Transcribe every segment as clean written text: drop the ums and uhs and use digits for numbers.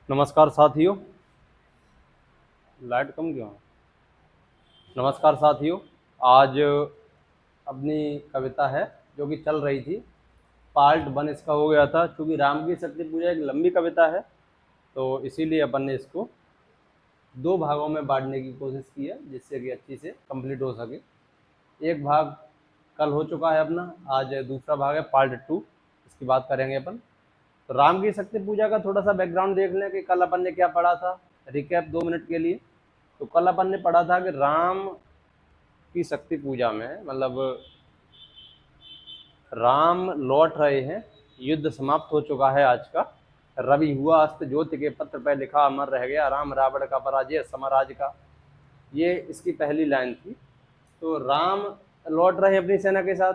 नमस्कार साथियों। लाइट कम क्यों है? नमस्कार साथियों। आज अपनी कविता है जो कि चल रही थी, पार्ट 1 इसका हो गया था। क्योंकि राम की शक्ति पूजा एक लंबी कविता है, तो इसीलिए अपन ने इसको 2 भागों में बांटने की कोशिश की है, जिससे कि अच्छी से कंप्लीट हो सके। एक भाग कल हो चुका है अपना, आज दूसरा भाग है पार्ट 2, इसकी बात करेंगे अपन। तो राम की शक्ति पूजा का थोड़ा सा बैकग्राउंड देख लें कि कल अपन ने क्या पढ़ा था। रिकैप 2 मिनट के लिए। तो कल अपन ने पढ़ा था कि राम की शक्ति पूजा में, मतलब राम लौट रहे हैं, युद्ध समाप्त हो चुका है आज का। रवि हुआ अस्त ज्योति के पत्र पर लिखा अमर रह गया, राम रावण का पराजय समराज का। ये इसकी पहली लाइन थी। तो राम लौट रहे हैं अपनी सेना के साथ,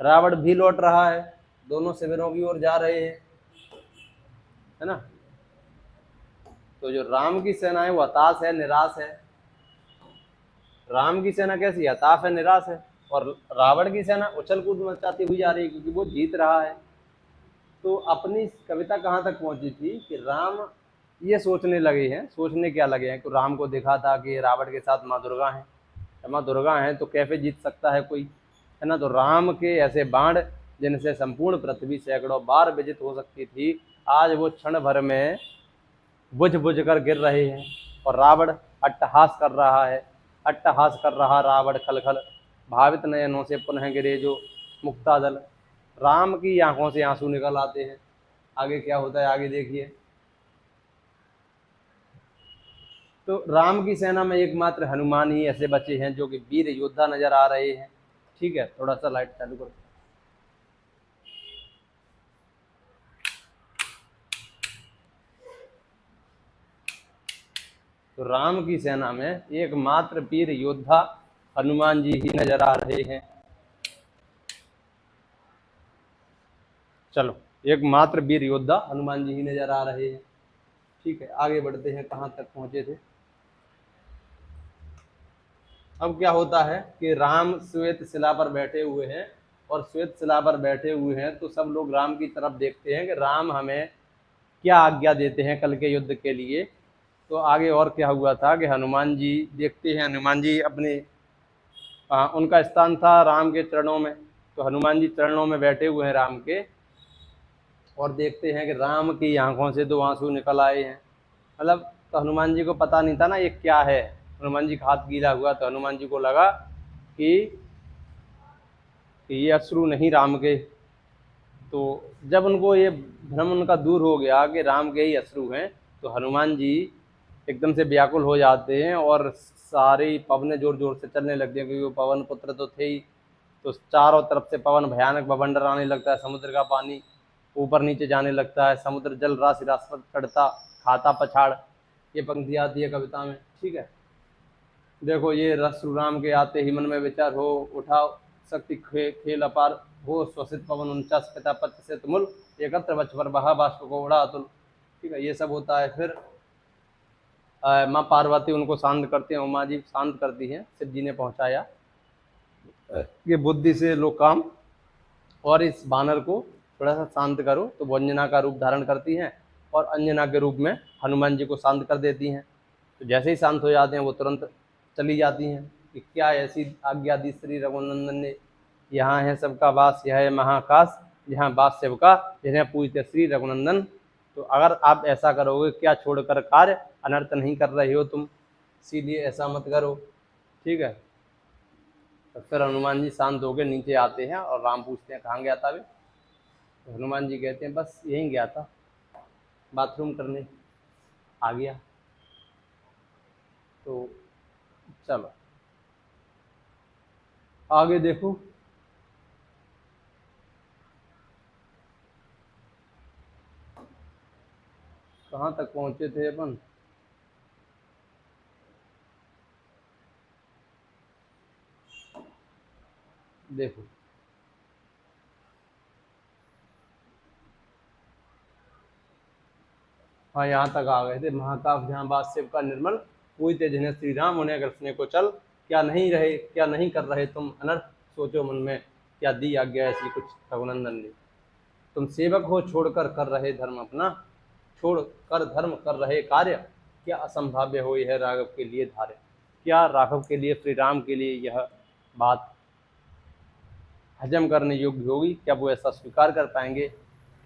रावण भी लौट रहा है, दोनों शिविरों की ओर जा रहे हैं, है ना। तो जो राम की सेना है वो हताश है, निराश है। राम की सेना कैसी हताश है, निराश है, और रावण की सेना उछल कूद मचाती हुई जा रही है क्योंकि वो जीत रहा है। तो अपनी कविता कहाँ तक पहुंची थी कि राम ये सोचने लगे हैं, सोचने क्या लगे हैं कि राम को देखा था कि रावण के साथ माँ दुर्गा हैं, माँ दुर्गा हैं तो कैसे जीत सकता है कोई, है ना। तो राम के ऐसे बाण जिनसे संपूर्ण पृथ्वी सैकड़ों बार विजित हो सकती थी, आज वो क्षण भर में बुझ बुझ कर गिर रहे हैं। और रावण अट्टहास कर रहा है, अट्टहास कर रहा रावण खल खल, भावित नयनों से पुनः गिरे जो मुक्तादल। राम की आंखों से आंसू निकल आते हैं। आगे क्या होता है, आगे देखिए। तो राम की सेना में एकमात्र हनुमान ही ऐसे बचे हैं जो कि वीर योद्धा नजर आ रहे हैं। ठीक है, थोड़ा सा लाइट चालू करो। तो राम की सेना में एकमात्र वीर योद्धा हनुमान जी ही नजर आ रहे हैं। चलो, एकमात्र वीर योद्धा हनुमान जी ही नजर आ रहे हैं। ठीक है, आगे बढ़ते हैं, कहाँ तक पहुंचे थे। अब क्या होता है कि राम श्वेत शिला पर बैठे हुए हैं, और श्वेत शिला पर बैठे हुए हैं तो सब लोग राम की तरफ देखते हैं कि राम हमें क्या आज्ञा देते हैं कल के युद्ध के लिए। तो आगे और क्या हुआ था कि हनुमान जी देखते हैं, हनुमान जी अपने उनका स्थान था राम के चरणों में। तो हनुमान जी चरणों में बैठे हुए हैं राम के, और देखते हैं कि राम की आंखों से 2 आंसू निकल आए हैं। मतलब तो हनुमान जी को पता नहीं था ना ये क्या है। हनुमान जी का हाथ गीला हुआ तो हनुमान जी को लगा कि ये अश्रु नहीं राम के। तो जब उनको ये भ्रम उनका दूर हो गया कि राम के ही अश्रु हैं, तो हनुमान जी एकदम से व्याकुल हो जाते हैं, और सारी पवनें जोर जोर से चलने लगती हैं, क्योंकि वो पवन पुत्र तो थे ही। तो चारों तरफ से पवन भयानक बवंडर आने लगता है, समुद्र का पानी ऊपर नीचे जाने लगता है, समुद्र जल राशि राशि पर चढ़ता खाता पछाड़। ये पंक्ति आती है कविता में। ठीक है, देखो ये रस राम के आते ही मन में विचार हो उठा, शक्ति खेल अपार हो, श्वसित पवन 49 पिता पत्र से तुमुल, एकत्र वक्ष पर बहा बाष्प को उड़ा अतुल। ठीक है, ये सब होता है। फिर माँ पार्वती उनको शांत करते हैं, उमा जी शांत करती हैं, शिव जी ने पहुंचाया कि बुद्धि से लो काम, और इस बानर को थोड़ा सा शांत करो। तो वो अंजना का रूप धारण करती हैं, और अंजना के रूप में हनुमान जी को शांत कर देती हैं। तो जैसे ही शांत हो जाते हैं वो तुरंत चली जाती हैं कि क्या ऐसी आज्ञा दी श्री रघुनंदन ने, यहाँ है सबका वास, यह है महाकाश, यहाँ वास सेवका जिन्हें पूजते श्री रघुनंदन। तो अगर आप ऐसा करोगे, क्या छोड़कर कार्य अनर्थ नहीं कर रहे हो तुम, इसीलिए ऐसा मत करो। ठीक है, तो फिर हनुमान जी शांत होकर नीचे आते हैं, और राम पूछते हैं कहाँ गया था वे। तो हनुमान जी कहते हैं बस यहीं गया था, बाथरूम करने आ गया। तो चलो आगे देखो। कहाँ तक पहुंचे थे अपन। देखो, हाँ यहाँ तक आ गए थे। महाकाव्य जहाँ बात शिव का निर्मल, कोई ते जिन्हें श्री राम उन्हें अग्रसने को चल, क्या नहीं कर रहे तुम अनर्थ, सोचो मन में क्या दी आज्ञा ऐसी कुछ रघुनंदन ने, तुम सेवक हो छोड़कर कर रहे धर्म अपना। छोड़ कर धर्म कर रहे कार्य, क्या असंभाव्य हो यह राघव के लिए धार्य। क्या राघव के लिए, श्री राम के लिए यह बात हजम करने योग्य होगी? क्या वो ऐसा स्वीकार कर पाएंगे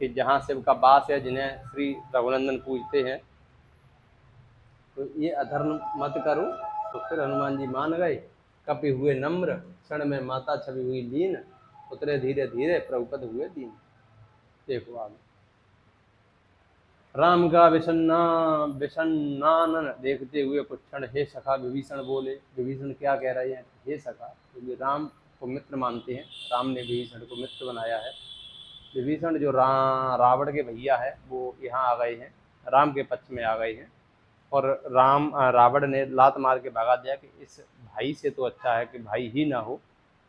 कि जहाँ शिव का वास है, जिन्हें श्री रघुनंदन पूजते हैं, तो ये अधर्म मत करो। तो फिर हनुमान जी मान गए। कपि हुए नम्र, क्षण में माता छवि हुई लीन, उतरे धीरे धीरे प्रभुपद हुए दीन। देखो आगे, राम का विषन्नानन देखते हुए कुछ क्षण हे सखा विभीषण बोले। विभीषण क्या कह रहे हैं? हे सखा, क्योंकि राम को मित्र मानते हैं, राम ने विभीषण को मित्र बनाया है। विभीषण जो रावण के भैया है, वो यहाँ आ गए हैं, राम के पक्ष में आ गए हैं। और रावण ने लात मार के भगा दिया कि इस भाई से तो अच्छा है कि भाई ही ना हो,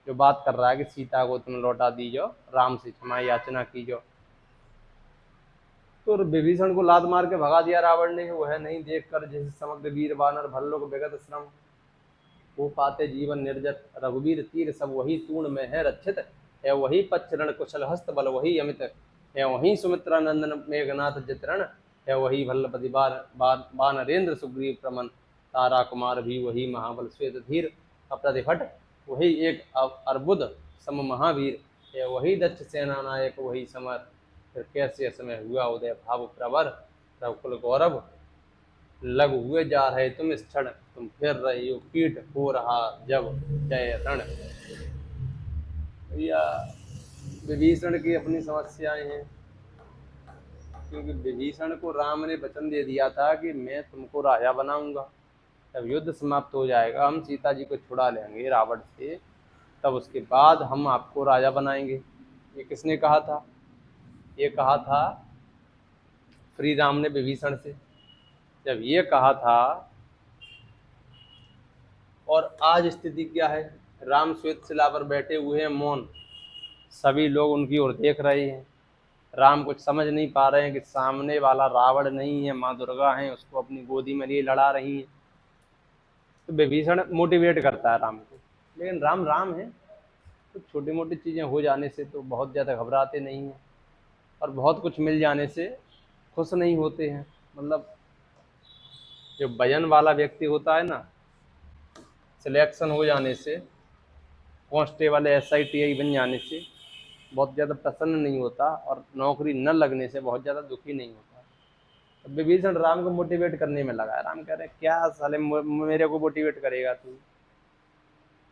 जो बात कर रहा है कि सीता को तुम लौटा दीजो, राम से क्षमा याचना कीजो। तो विभीषण को लात मार के भगा दिया रावण ने। वह नहीं देख कर जैसे समग्र वीर बानर भल्लोक विगत श्रम, वो पाते जीवन निर्जत, रघुवीर तीर सब वही तूण में है रक्षित, है वही पच्चरण कुशल हस्त बल वही अमित, है वही सुमित्रा नंदन मेघनाथ चित्रण, है वही भल्लपति बानरेंद्र सुग्रीव प्रमन, तारा कुमार भी वही महाबल श्वेत धीर, अप्रतिभट वही एक अर्बुद सम महावीर, है वही दक्ष सेना नायक वही समर, फिर कैसे समय हुआ उदय भाव प्रवर, रघुकुल गौरव लघु हुए जा रहे तुम इस क्षण, तुम फिर रहे हो कीट हो रहा जब जय रण। या विभीषण की अपनी समस्याएं हैं, क्योंकि विभीषण को राम ने वचन दे दिया था कि मैं तुमको राजा बनाऊंगा, जब युद्ध समाप्त हो जाएगा, हम सीता जी को छुड़ा लेंगे रावण से, तब उसके बाद हम आपको राजा बनाएंगे। ये किसने कहा था? ये कहा था श्री राम ने विभीषण से। जब ये कहा था, और आज स्थिति क्या है? राम श्वेत शिला पर बैठे हुए हैं मौन, सभी लोग उनकी ओर देख रहे हैं। राम कुछ समझ नहीं पा रहे हैं कि सामने वाला रावण नहीं है, माँ दुर्गा है, उसको अपनी गोदी में लिए लड़ा रही है। तो विभीषण मोटिवेट करता है राम को, लेकिन राम राम है, तो छोटी मोटी चीज़ें हो जाने से तो बहुत ज़्यादा घबराते नहीं हैं, और बहुत कुछ मिल जाने से खुश नहीं होते हैं। मतलब जो वजन वाला व्यक्ति होता है ना, सिलेक्शन हो जाने से, कांस्टेबल SITI बन जाने से बहुत ज़्यादा प्रसन्न नहीं होता, और नौकरी न लगने से बहुत ज़्यादा दुखी नहीं होता। तो विभीषण राम को मोटिवेट करने में लगा है। राम कह रहे हैं क्या साले मेरे को मोटिवेट करेगा तू?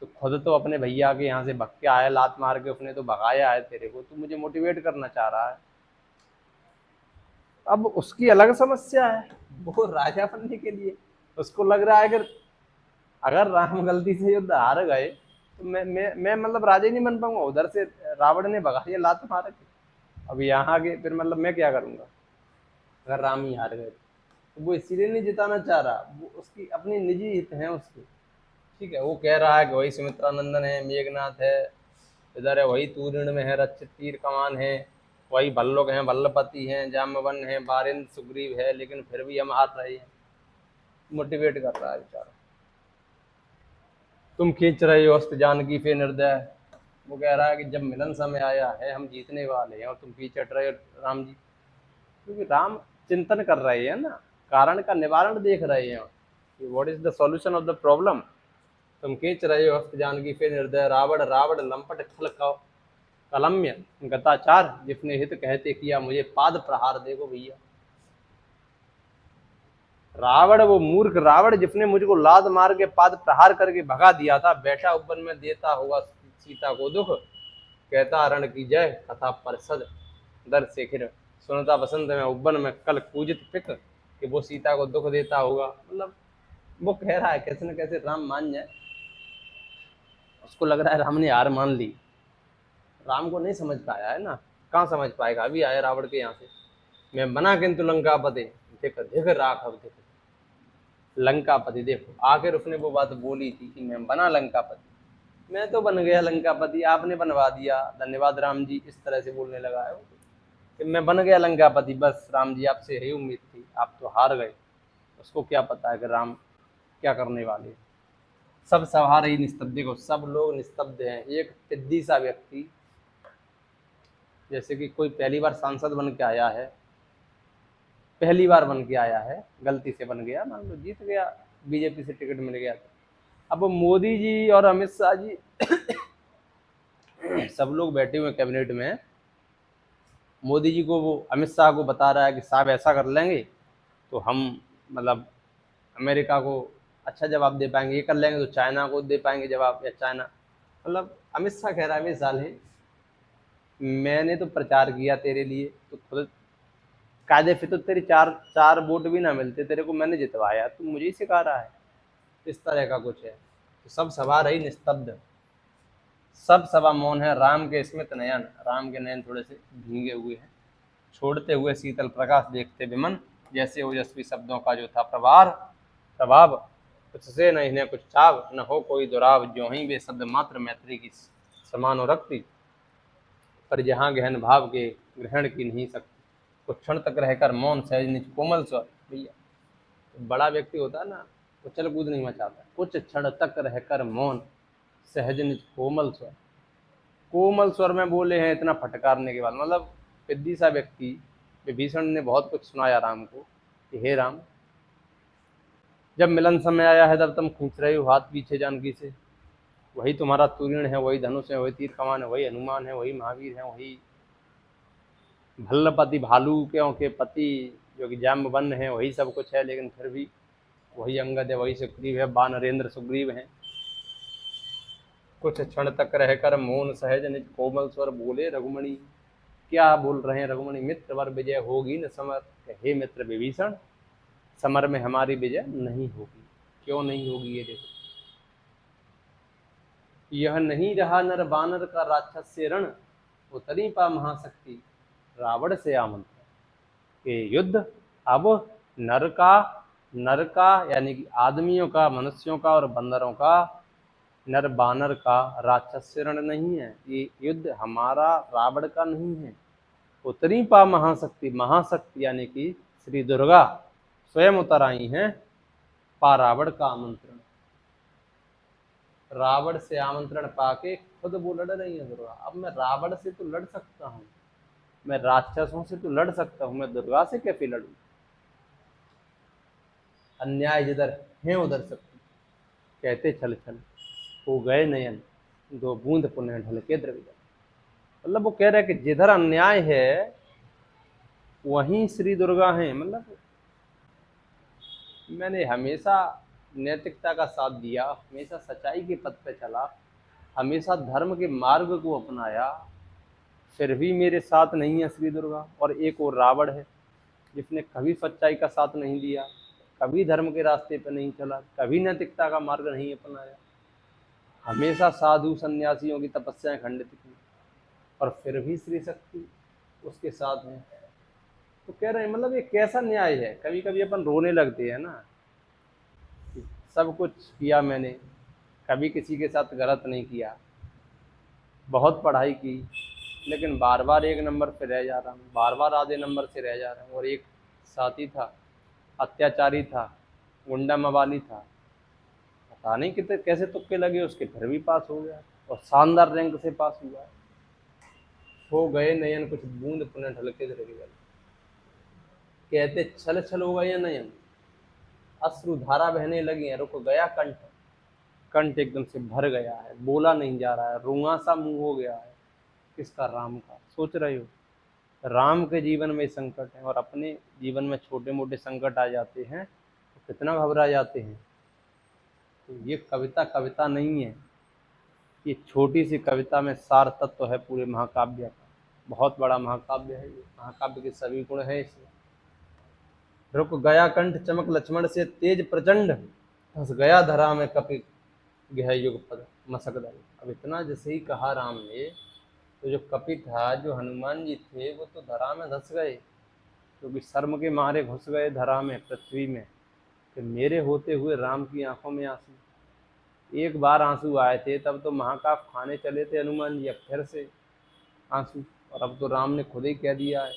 तो खुद तो अपने भैया के यहाँ से भग के आया, लात मार के उसने तो भगाया है तेरे को, तू मुझे मोटिवेट करना चाह रहा है। अब उसकी अलग समस्या है, वो राजा बनने के लिए उसको लग रहा है कि अगर राम गलती से युद्ध हार गए तो मैं मतलब राजा ही नहीं बन पाऊंगा। उधर से रावण ने भगा दिया लात मार के, अब यहाँ आगे फिर मतलब मैं क्या करूंगा अगर राम ही हार गए? तो वो इसीलिए नहीं जिताना चाह रहा, वो उसकी अपनी निजी हित है उसकी। ठीक है, वो कह रहा है कि वही सुमित्रा नंदन है, मेघनाथ है, इधर है वही तूरण में है रक्षित तीर कमान है, वही भल्लोक हैं, भल्लपति हैं, जामवन है, बारिंद सुग्रीव है, लेकिन फिर भी हम हार रहे हैं। मोटिवेट कर रहा है बेचारा। तुम खींच रहे हो अस्त जानकी पे निर्दय, वो कह रहा है कि जब मिलन समय आया है हम जीतने वाले हैं और तुम पीछे हट रहे हो राम जी। क्योंकि राम चिंतन कर रहे हैं ना, कारण का निवारण देख रहे हैं, what is the solution of the problem. तुम खींच रहे हो हस्त जानकी पे निर्दय, रावण रावण लंपट खल कलम्य गताचार, जिसने हित कहते किया मुझे पाद प्रहार। देखो भैया, रावण वो मूर्ख रावण जिसने मुझको लात मार के पाद प्रहार करके भगा दिया था, बैठा उपवन में देता हुआ सीता को दुख, कहता रण की जय कथा परिषद दर शेखिर, सुनता बसंत में उपवन में कल पूजित पिक, कि वो सीता को दुख देता होगा। मतलब वो कह रहा है कैसे न कैसे राम मान जाए। उसको लग रहा है राम ने हार मान ली। राम को नहीं समझ पाया है ना, कहाँ समझ पाएगा? अभी आया रावण के यहाँ से, मैं बना किंतु लंकापति, देख देख राघव देख लंकापति। देखो आखिर उसने वो बात बोली थी कि मैं बना लंकापति, मैं तो बन गया लंकापति, आपने बनवा दिया, धन्यवाद राम जी, इस तरह से बोलने लगा है वो कि मैं बन गया लंकापति, बस राम जी आपसे यही उम्मीद थी, आप तो हार गए। उसको क्या पता है कि राम क्या करने वाले। सब सवार ही निस्तब्ध, देखो सब लोग निस्तब्ध हैं। एक सिद्धि सा व्यक्ति, जैसे कि कोई पहली बार सांसद बन के आया है, पहली बार बन के आया है, गलती से बन गया, मान लो जीत गया, बीजेपी से टिकट मिल गया। अब मोदी जी और अमित शाह जी सब लोग बैठे हुए कैबिनेट में, मोदी जी को वो अमित शाह को बता रहा है कि साहब ऐसा कर लेंगे तो हम मतलब अमेरिका को अच्छा जवाब दे पाएंगे, ये कर लेंगे तो चाइना को दे पाएंगे जवाब, या चाइना मतलब अमित शाह कह रहा है भाई साले मैंने तो प्रचार किया तेरे लिए, तो खुद कायदे फिर तो तेरी चार चार वोट भी ना मिलते, तेरे को मैंने जितवाया, तू मुझे ही सिखा रहा है। इस तरह का कुछ है। तो सब सभा रही निस्तब्ध, सब सभा मौन है। राम के स्मित नयन, राम के नयन थोड़े से भीगे हुए हैं, छोड़ते हुए शीतल प्रकाश देखते विमन, जैसे ओजस्वी शब्दों का जो था प्रभाव, उससे न इन्हें कुछ चाव, न हो कोई दुराव, ज्यों ही वे शब्द मात्र मैत्री की समान हो रखती, पर जहाँ गहन भाव के ग्रहण की नहीं सकती। कुछ क्षण तक रहकर मौन सहज निज कोमल स्वर, भैया तो बड़ा व्यक्ति होता है ना, उछल कूद नहीं मचाता, कुछ क्षण तक रहकर मौन सहज निज कोमल स्वर में बोले हैं, इतना फटकारने के बाद, मतलब विद्धि सा व्यक्ति विभीषण ने बहुत कुछ सुनाया राम को कि हे राम, जब मिलन समय आया है तब तुम खींच रहे हो हाथ पीछे जानकी से, वही तुम्हारा तुरीण है, वही धनुष है, वही तीर कमान है, वही हनुमान है, वही महावीर है, वही भल्लपति भालू के पति जो कि जाम्बवन है, वही सब कुछ है, लेकिन फिर भी वही अंगद है, वही सुग्रीव है, बानरेंद्र सुग्रीव है। कुछ क्षण तक रहकर मौन सहज निज कोमल स्वर बोले रघुमणि, क्या बोल रहे हैं रघुमणि, मित्र वर विजय होगी न समर, हे मित्र विभीषण समर में हमारी विजय नहीं होगी। क्यों नहीं होगी ये देखो, यह नहीं रहा नर बानर का राक्षस से रण, उतरी पा महाशक्ति रावण से आमंत्रण, के युद्ध अब नर का यानी कि आदमियों का, मनुष्यों का और बंदरों का, नर बानर का, राक्षस से रण नहीं है, ये युद्ध हमारा रावण का नहीं है। उतरी पा महाशक्ति, महाशक्ति यानी कि श्री दुर्गा स्वयं उतर आई हैं, पा रावण का आमंत्रण, रावण से आमंत्रण पाके खुद वो लड़ रही है दुर्गा। अब मैं रावण से तो लड़ सकता हूँ, मैं राक्षसों से तो लड़ सकता हूँ, मैं दुर्गा से कैसे लड़ूं। अन्याय जिधर है उधर शक्ति, कहते छल छल हो गए नयन, दो बूंद पुनः ढलके द्रविजन। मतलब वो कह रहे हैं कि जिधर अन्याय है वहीं श्री दुर्गा हैं। मतलब मैंने हमेशा नैतिकता का साथ दिया, हमेशा सच्चाई के पथ पे चला, हमेशा धर्म के मार्ग को अपनाया, फिर भी मेरे साथ नहीं है श्री दुर्गा। और एक और रावण है जिसने कभी सच्चाई का साथ नहीं दिया, कभी धर्म के रास्ते पर नहीं चला, कभी नैतिकता का मार्ग नहीं अपनाया, हमेशा साधु सन्यासियों की तपस्याएं खंडित की, और फिर भी श्री शक्ति उसके साथ है। तो कह रहे हैं मतलब ये कैसा न्याय है। कभी कभी अपन रोने लगते हैं ना, सब कुछ किया मैंने, कभी किसी के साथ गलत नहीं किया, बहुत पढ़ाई की, लेकिन बार बार एक नंबर पे रह जा रहा हूँ, बार बार आधे नंबर से रह जा रहा हूँ। और एक साथी था, अत्याचारी था, गुंडा मवाली था, पता नहीं कितने कैसे तुक्के लगे उसके, फिर भी पास हो गया और शानदार रैंक से पास हुआ है। हो गए नयन कुछ बूंद पुनः ढलके रह गए, कहते छल छल हो गए नयन, अश्रु धारा बहने लगी है, रुक गया कंठ, कंठ एकदम से भर गया है, बोला नहीं जा रहा है, रुआ सा मुंह हो गया है। किसका? राम का। सोच रहे हो राम के जीवन में संकट है और अपने जीवन में छोटे मोटे संकट आ जाते हैं तो कितना घबरा जाते हैं। तो ये कविता कविता नहीं है, ये छोटी सी कविता में सार तत्व है पूरे महाकाव्य का। बहुत बड़ा महाकाव्य है ये, महाकाव्य के सभी गुण है इसमें। रुक गया कंठ चमक लक्ष्मण से तेज प्रचंड, फंस गया धरा में कपि गह युग पद मसक दल। अब इतना जैसे ही कहा राम ने, तो जो कपि था, जो हनुमान जी थे, वो तो धरा में धस गए, क्योंकि शर्म के मारे घुस गए धरा में, पृथ्वी में, कि मेरे होते हुए राम की आंखों में आंसू। एक बार आंसू आए थे तब तो महाकाव्य खाने चले थे हनुमान जी, अब फिर से आंसू। और अब तो राम ने खुद ही कह दिया है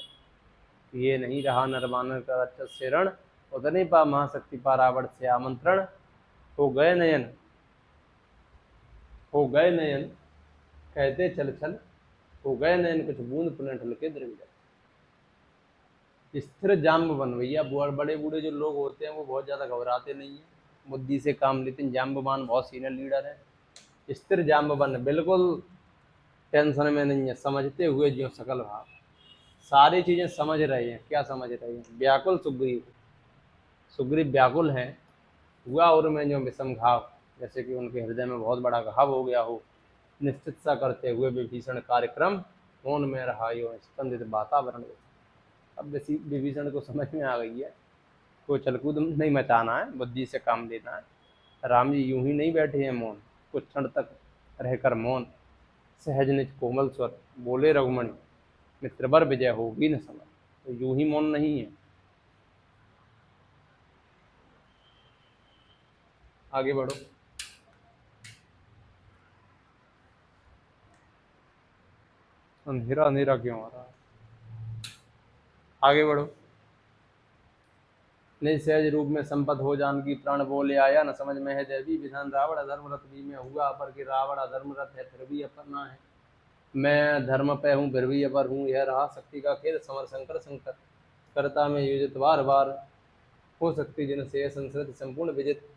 कि ये नहीं रहा नरवानर का राक्षस से रण, उतने पा महाशक्ति पा रावण से आमंत्रण, हो गए नयन, हो गए नयन, कहते छल छल, हो गए नयन कुछ बूंद पुनः ढलके द्रविजन। स्थिर जाम्बवन भैया, बड़े बूढ़े जो लोग होते हैं वो बहुत ज़्यादा घबराते नहीं हैं, बुद्धि से काम लेते हैं। जाम्बवान बहुत सीनियर लीडर है। स्थिर जाम्बवन बिल्कुल टेंशन में नहीं है, समझते हुए जो सकल भाव, सारी चीज़ें समझ रहे हैं। क्या समझ रहे हैं? व्याकुल सुग्रीव, सुग्रीव व्याकुल हैं। हुआ और में जो विषम घाव, जैसे कि उनके हृदय में बहुत बड़ा घाव हो गया हो। निश्चित सा करते हुए विभीषण कार्यक्रम मौन में रहा यो स्पंदित वातावरण। अब विभीषण को समझ में आ गई है, कोई चलकूद नहीं मचाना है, बुद्धि से काम लेना है। राम जी यूं ही नहीं बैठे हैं मौन, कुछ क्षण तक रहकर मौन, सहज निज कोमल स्वर बोले रघुमणि, मित्रवर विजय होगी न समझ। तो यूं ही मौन नहीं है। आगे बढ़ो। अंधेरा अंधेरा क्यों आ रहा है? आगे बढ़ो। निज सहज रूप में संपत हो जानकी, प्राण बोले आया न समझ में है देवी विधान। रावण अधर्म रथ भी में हुआ अपर, कि रावण अधर्म रथ है फिर भी अपर ना है। मैं धर्म पे हूँ फिर भी अपर हूँ, यह रहा शक्ति का खेल, समर शंकर शंकर करता में योजित बार बार। हो सकती जिन से संस्कृति संपूर्ण विजित,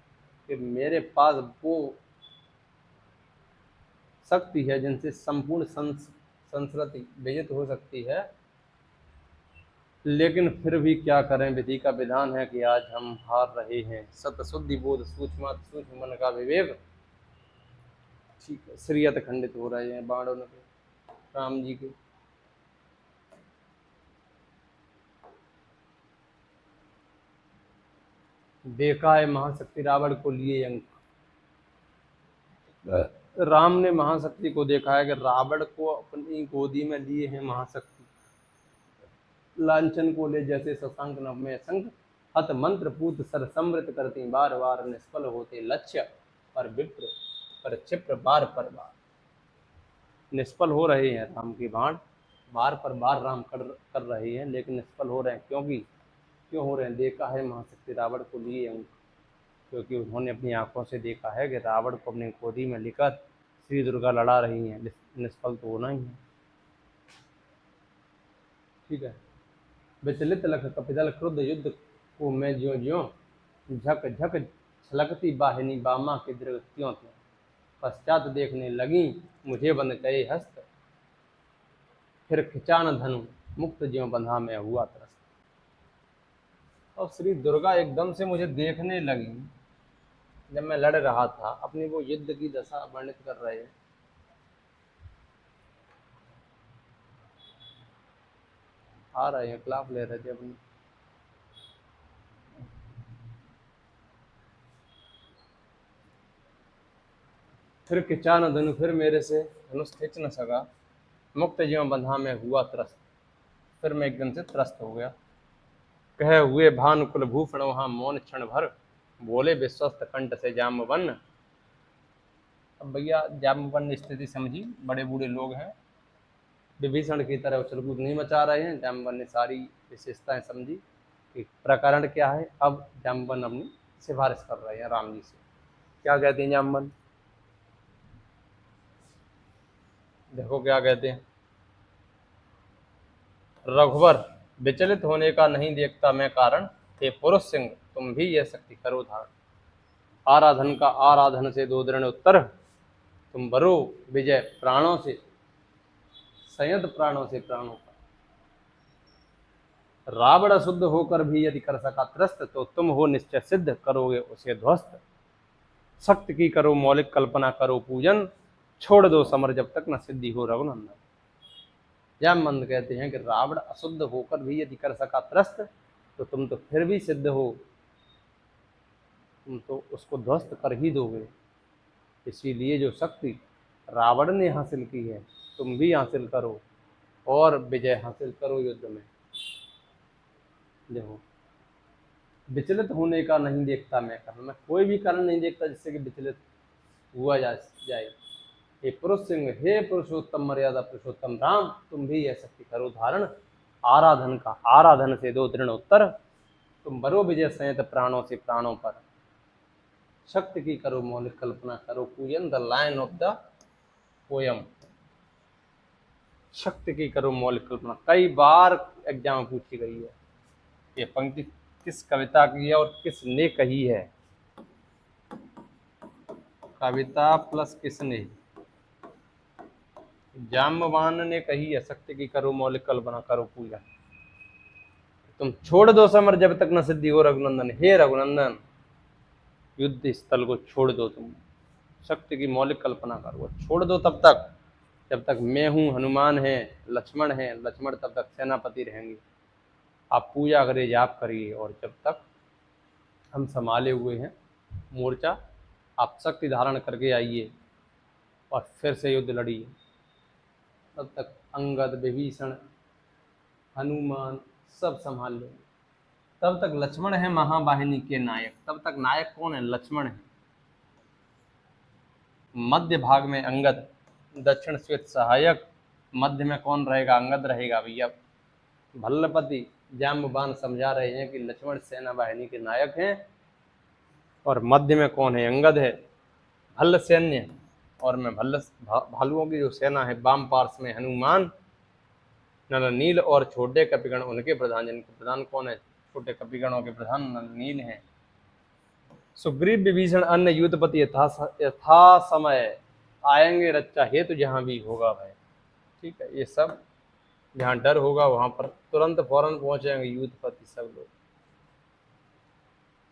कि मेरे पास वो शक्ति है जिनसे संपूर्ण संस्कृति विजित हो सकती है। लेकिन फिर भी क्या करें, विधि का विधान है कि आज हम हार रहे हैं। सत शुद्धि बोध सूक्ष्म सूक्ष्म मन का विवेक, ठीक है, श्रीयत खंडित हो रहे हैं बाणों के, राम जी के। देखा है महाशक्ति रावण को लिए अंक, राम ने महाशक्ति को देखा है कि रावण को अपनी गोदी में लिए हैं महाशक्ति। लांछन को ले जैसे शशांक नभ में शंख, हत मंत्र पूत सर समृत करती, बार बार निष्फल होते लक्ष्य, पर विप्र पर क्षिप्र बार पर बार। निष्फल हो रहे हैं राम की बाण, बार पर बार राम कर रहे हैं, लेकिन निष्फल हो रहे हैं। क्यों हो रहे हैं? देखा है महाशक्ति रावण को लिए अंक, क्योंकि उन्होंने अपनी आंखों से देखा है कि रावण को अपनी गोदी में लेकर श्री दुर्गा लड़ा रही हैं। निष्फल तो होना ही है, ठीक है। विचलित लख कपिदल क्रुद्ध युद्ध को मैं ज्यो ज्यो, झक झक छलकती बाहिनी बामा के दृढ़ त्यों त्यों। पश्चात देखने लगी मुझे बंद गए हस्त, फिर खिंचान धनु मुक्त ज्यों बंधा में हुआ त्रस्त। और श्री दुर्गा एकदम से मुझे देखने लगी जब मैं लड़ रहा था। अपनी वो युद्ध की दशा वर्णित कर रहे हैं। आ रहे हैं, क्लास ले रहे थे अपनी। फिर खिंचा न धनु, फिर मेरे से धनुष खींच न सका, मुक्त ज्यों बंधा में हुआ त्रस्त, फिर मैं एकदम से त्रस्त हो गया। कहे हुए भानुकुल भूषण वहां मौन क्षण भर, बोले विश्वस्त कंठ से जाम्बवन। अब भैया जाम्बवन ने स्थिति समझी, बड़े बूढ़े लोग हैं, विभीषण की तरह उछल कूद नहीं मचा रहे हैं। जाम्बवन ने सारी विशेषताएं समझी कि प्रकरण क्या है। अब जाम्बवन अपनी सिफारिश कर रहे हैं राम जी से। क्या कहते हैं जाम्बवन? देखो क्या कहते हैं। रघुवर विचलित होने का नहीं देखता मैं कारण, हे पुरुष सिंह तुम भी यह शक्ति करो धारण। आराधन का आराधन से दो दृढ़ उत्तर, तुम बरो विजय प्राणों से संयत प्राणों से प्राणों का। रावण शुद्ध होकर भी यदि कर सका त्रस्त, तो तुम हो निश्चय सिद्ध करोगे उसे ध्वस्त। शक्ति की करो मौलिक कल्पना करो पूजन, छोड़ दो समर जब तक न सिद्धि हो रघुनंदन। जामवंत कहते हैं कि रावण अशुद्ध होकर भी यदि कर सका त्रस्त, तो तुम तो फिर भी सिद्ध हो, तुम तो उसको ध्वस्त कर ही दोगे। इसीलिए जो शक्ति रावण ने हासिल की है तुम भी हासिल करो और विजय हासिल करो युद्ध में। देखो, विचलित होने का नहीं देखता मैं कारण, मैं कोई भी कारण नहीं देखता जिससे कि विचलित हुआ जाए। हे पुरुष सिंह, हे पुरुषोत्तम मर्यादा पुरुषोत्तम राम, तुम भी यह शक्ति करो धारण। आराधन का आराधन से दो दृढ़ उत्तर, तुम बरो विजय संयत प्राणों से प्राणों पर। शक्ति की करो मौलिक कल्पना करो पूजन, the line of the poem. शक्ति की करो मौलिक कल्पना कई बार एग्जाम में पूछी गई है। ये पंक्ति किस कविता की है और किसने कही है? कविता प्लस किसने? जाम्बवान ने कही है। शक्ति की करो मौलिक कल्पना, करो पूजा। तुम छोड़ दो समर जब तक न सिद्धि हो रघुनंदन। हे रघुनंदन, युद्ध स्थल को छोड़ दो, तुम शक्ति की मौलिक कल्पना करो, छोड़ दो तब तक जब तक मैं हूँ, हनुमान है, लक्ष्मण है, लक्ष्मण तब तक सेनापति रहेंगे। आप पूजा करिए, जाप करिए, और जब तक हम संभाले हुए हैं मोर्चा, आप शक्ति धारण करके आइए और फिर से युद्ध लड़िए। तब तक अंगद, विभीषण, हनुमान सब संभाल लेंगे। तब तक लक्ष्मण है महावाहिनी के नायक। तब तक नायक कौन है? लक्ष्मण है। मध्य भाग में अंगद, दक्षिण श्वेत सहायक। मध्य में कौन रहेगा? अंगद रहेगा भैया। भल्लपति जाम्बवान समझा रहे हैं कि लक्ष्मण सेना वाहिनी के नायक हैं, और मध्य में कौन है? अंगद है। भल्ल सैन्य, और मैं भालुओं की जो सेना है वाम पार्श्व में हनुमान, नल नील और छोटे कपिगण उनके प्रधान। जिनके प्रधान कौन है? छोटे कपिगणों के प्रधान नल नील हैं। सुग्रीव विभीषण अन्य युद्धपति यथा समय आएंगे रक्षा हेतु जहां भी होगा भय। ठीक है, ये सब जहां डर होगा वहां पर तुरंत फौरन पहुंचेंगे युद्धपति सब लोग।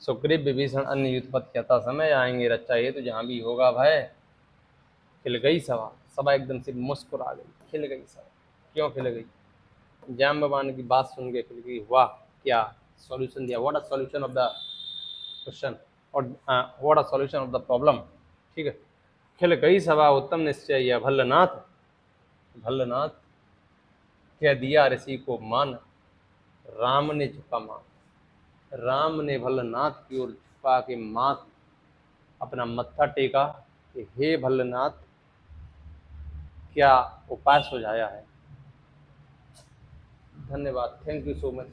सुग्रीव विभीषण अन्य युद्धपति यथा समय आएंगे रक्षा हेतु जहां भी होगा भय। खिल गई सभा, सभा एकदम से मुस्कुरा गई, खिल गई सभा। क्यों खिल गई? जाम्बवान की बात सुन के खिल गई। वाह, क्या सॉल्यूशन दिया! What a solution of the question, और what a solution of the problem. ठीक है, खिल गई सभा उत्तम निश्चय यह भल्लनाथ। भल्लनाथ कह दिया ऋषि को मान, राम ने झुका मान। राम ने भल्लनाथ की ओर झुका के माथ अपना मत्था टेका कि हे भल्लनाथ, क्या उपाय सुझाया है? धन्यवाद, थैंक यू सो मच।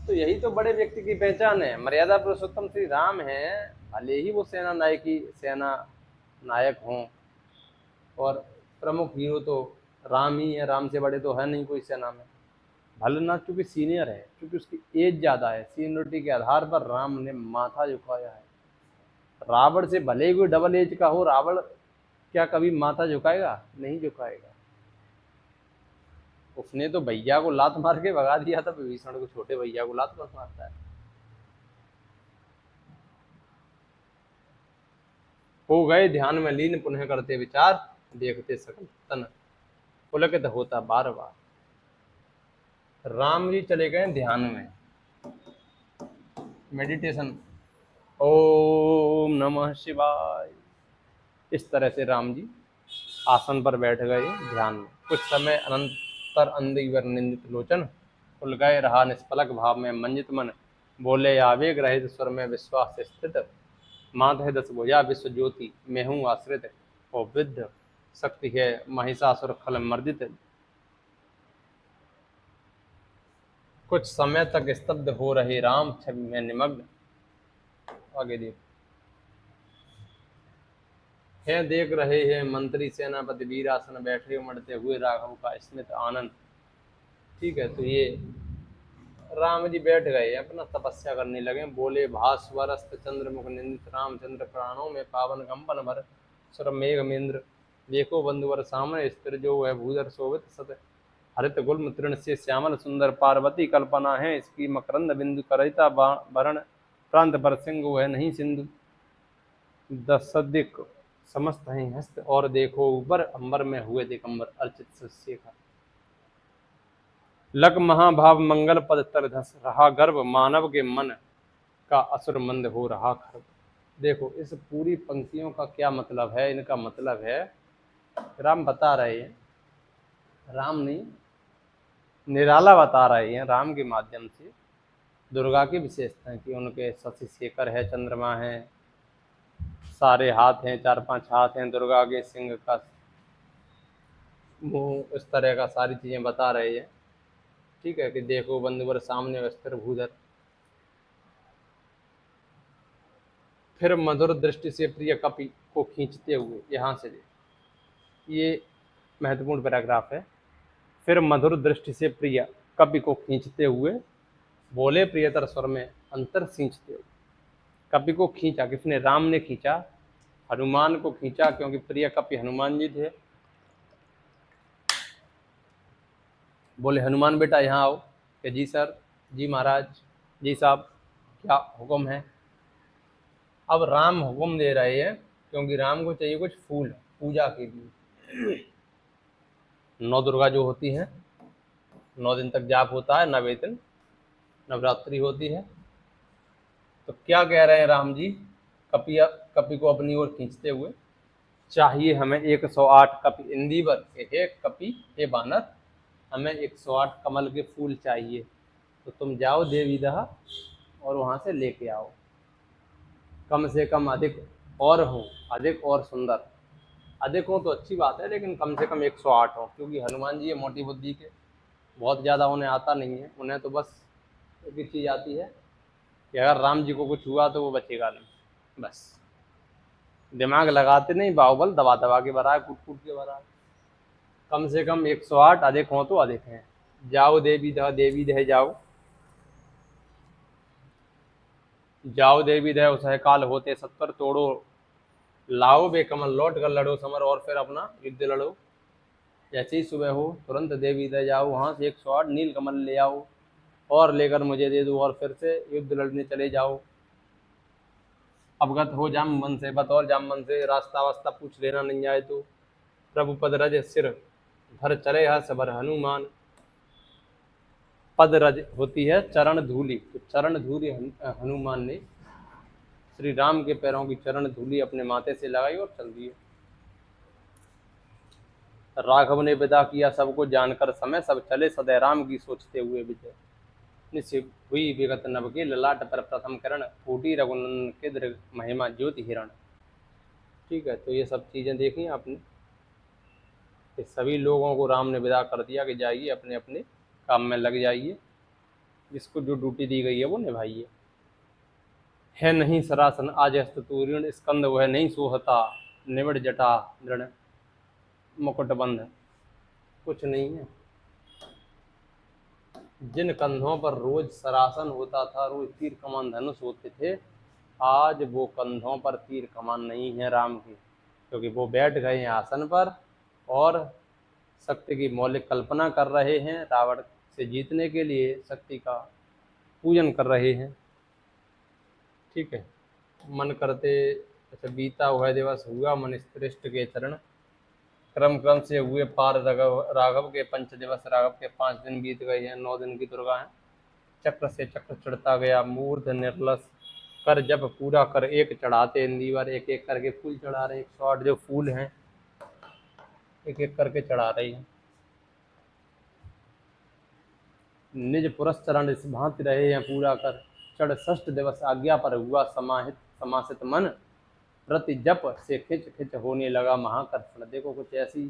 तो यही तो बड़े व्यक्ति की पहचान है। मर्यादा पुरुषोत्तम श्री राम है, भले ही वो सेना नायक हों, और प्रमुख हीरो तो राम ही है, राम से बड़े तो है नहीं कोई सेना में। भल्लनाथ चूंकि सीनियर है, चूंकि उसकी एज ज्यादा है, सीनियरिटी के आधार पर राम ने माथा झुकाया है। रावण से भले ही कोई डबल एज का हो, रावण क्या कभी माथा झुकाएगा? नहीं झुकाएगा। उसने तो भैया को लात मार के भगा दिया था, विभीषण को छोटे भैया को लात मारता है। हो गए ध्यान में लीन पुनः करते विचार, देखते सकल तन पुलकित होता बार बार। राम जी चले गए ध्यान में, मेडिटेशन। ओम नमः शिवाय। इस तरह से राम जी आसन पर बैठ गए ध्यान में। कुछ समय अनंतर अंधिवर निंदित लोचन खुल गए रहा निष्पलक भाव में मंजित मन। बोले आवेग रहित स्वर में विश्वास से स्थित, माधे दस भुजा विश्व ज्योति मैं हूँ आश्रित। ओ विद्ध शक्ति है महिषासुर खल मर्दित। कुछ समय तक स्तब्ध हो रहे राम छवि में निमग्न। आगे देख हैं, देख रहे हैं मंत्री सेनापति वीरासन बैठे उमड़ते हुए राघव का स्मित आनंद। ठीक है, तो ये राम जी बैठ गए, अपना तपस्या करने लगे। बोले भास्वरस्त चंद्रमुख निंदित रामचंद्र प्राणों में पावन कंपन भर सुर मेघमेंद्र। देखो बंधुवर सामने स्थिर जो है भूधर शोभित सत हरित गुल्म तृण से श्यामल सुंदर पार्वती कल्पना है इसकी मकरंद बिंदु करता वरण प्रांत पर सिंह है नहीं सिंधु। दसदिक समस्त हैं हस्त और देखो ऊपर अंबर में हुए दिगंबर अर्चित शेखर। लक महाभाव मंगल पद तर धस रहा गर्भ मानव के मन का असुर मंद हो रहा खर्ब। देखो इस पूरी पंक्तियों का क्या मतलब है? इनका मतलब है, राम बता रहे हैं, राम नहीं निराला बता रहे हैं राम के माध्यम से दुर्गा की विशेषताएं कि उनके शशि शेखर है, चंद्रमा है, सारे हाथ हैं, 4-5 हाथ हैं दुर्गा के, सिंह का मुंह, इस तरह का सारी चीजें बता रहे हैं। ठीक है, कि देखो बंधुवर सामने अस्त्र भूधर। फिर मधुर दृष्टि से प्रिय कपि को खींचते हुए, यहाँ से ये महत्वपूर्ण पैराग्राफ है। फिर मधुर दृष्टि से प्रिय कपि को खींचते हुए बोले प्रियतर स्वर में अंतर सींचते हो। कपि को खींचा किसने? राम ने खींचा, हनुमान को खींचा, क्योंकि प्रिय कपि हनुमान जी थे। बोले हनुमान बेटा यहाँ आओ। कि जी सर, जी महाराज, जी साहब, क्या हुक्म है? अब राम हुक्म दे रहे हैं, क्योंकि राम को चाहिए कुछ फूल पूजा के लिए। 9 दुर्गा जो होती हैं, 9 दिन तक जाप होता है, 9वें दिन नवरात्रि होती है। तो क्या कह रहे हैं राम जी कपि को अपनी ओर खींचते हुए? चाहिए हमें 108 कपि इंदिवर, हे कपि, हे बानर, हमें 108 कमल के फूल चाहिए। तो तुम जाओ देवी दहा और वहाँ से लेके आओ। कम से कम अधिक और हो, अधिक और सुंदर। अधिक हो तो अच्छी बात है, लेकिन कम से कम 108 हो, क्योंकि हनुमान जी ये मोटी बुद्धि के, बहुत ज़्यादा उन्हें आता नहीं है। उन्हें तो बस एक ही चीज़ आती है कि अगर राम जी को कुछ हुआ तो वो बचेगा नहीं, बस। दिमाग लगाते नहीं, बाहुबल दबा दबा के भरा है, कूट कूट के भरा है। कम से कम 108, अधिक हो तो अधिक हैं। जाओ देवी दह जाओ, जाओ देवी दह उस काल होते सत्वर, तोड़ो लाओ बे कमल, लौट कर लड़ो समर और फिर अपना युद्ध लड़ो। जैसे ही सुबह हो तुरंत देवी दह जाओ, वहाँ से 108 नील कमल ले आओ और लेकर मुझे दे दो, और फिर से युद्ध लड़ने चले जाओ। अवगत हो जामवन से, बतौर जामवन से, रास्ता वास्ता पूछ लेना नहीं आए तो। प्रभु पद रज सिर धर चले हर्ष भर हनुमान। पद रज होती है चरण धूलि, तो चरण धूलि हनुमान ने श्री राम के पैरों की चरण धूलि अपने माथे से लगाई और चल दिए। राघव ने विदा किया सबको जानकर समय, सब चले सदै राम की सोचते हुए विजय। निश्चित हुई विगत नभ के, ललाट पर प्रथम करण, फूटी रघुनंदन के दृग महिमा ज्योति हिरण। ठीक है, तो ये सब चीज़ें देखी आपने कि सभी लोगों को राम ने विदा कर दिया कि जाइए अपने अपने काम में लग जाइए, जिसको जो ड्यूटी दी गई है वो निभाइए। है नहीं सरासन आज हस्तूर्ण, स्कंद वह नहीं सोहता, निविड़ जटा दृढ़ मुकुटबंध, कुछ नहीं है। जिन कंधों पर रोज सरासन होता था, रोज तीर कमान धनुष होते थे, आज वो कंधों पर तीर कमान नहीं है राम की, क्योंकि वो बैठ गए हैं आसन पर और शक्ति की मौलिक कल्पना कर रहे हैं। रावण से जीतने के लिए शक्ति का पूजन कर रहे हैं। ठीक है, मन करते अच्छा बीता हुआ दिवस हुआ, मन श्रेष्ठ के चरण, क्रम क्रम से हुए पार राघव के 5 दिवस, राघव के 5 दिन बीत गए हैं, 9 दिन की दुर्गा है। चक्र से चक्र चढ़ता गया, मूर्ध निर्लस कर जब पूरा कर, एक चढ़ाते इंदिवर, एक एक करके फूल चढ़ा रहे, 108 जो फूल हैं एक एक करके चढ़ा रही हैं। निज पुरस्चरण इस भांति रहे हैं पूरा कर, चढ़ 6 दिवस आज्ञा पर हुआ समासित मन, प्रति जप से खिंच खिंच होने लगा महाकर्षण। देखो कुछ ऐसी,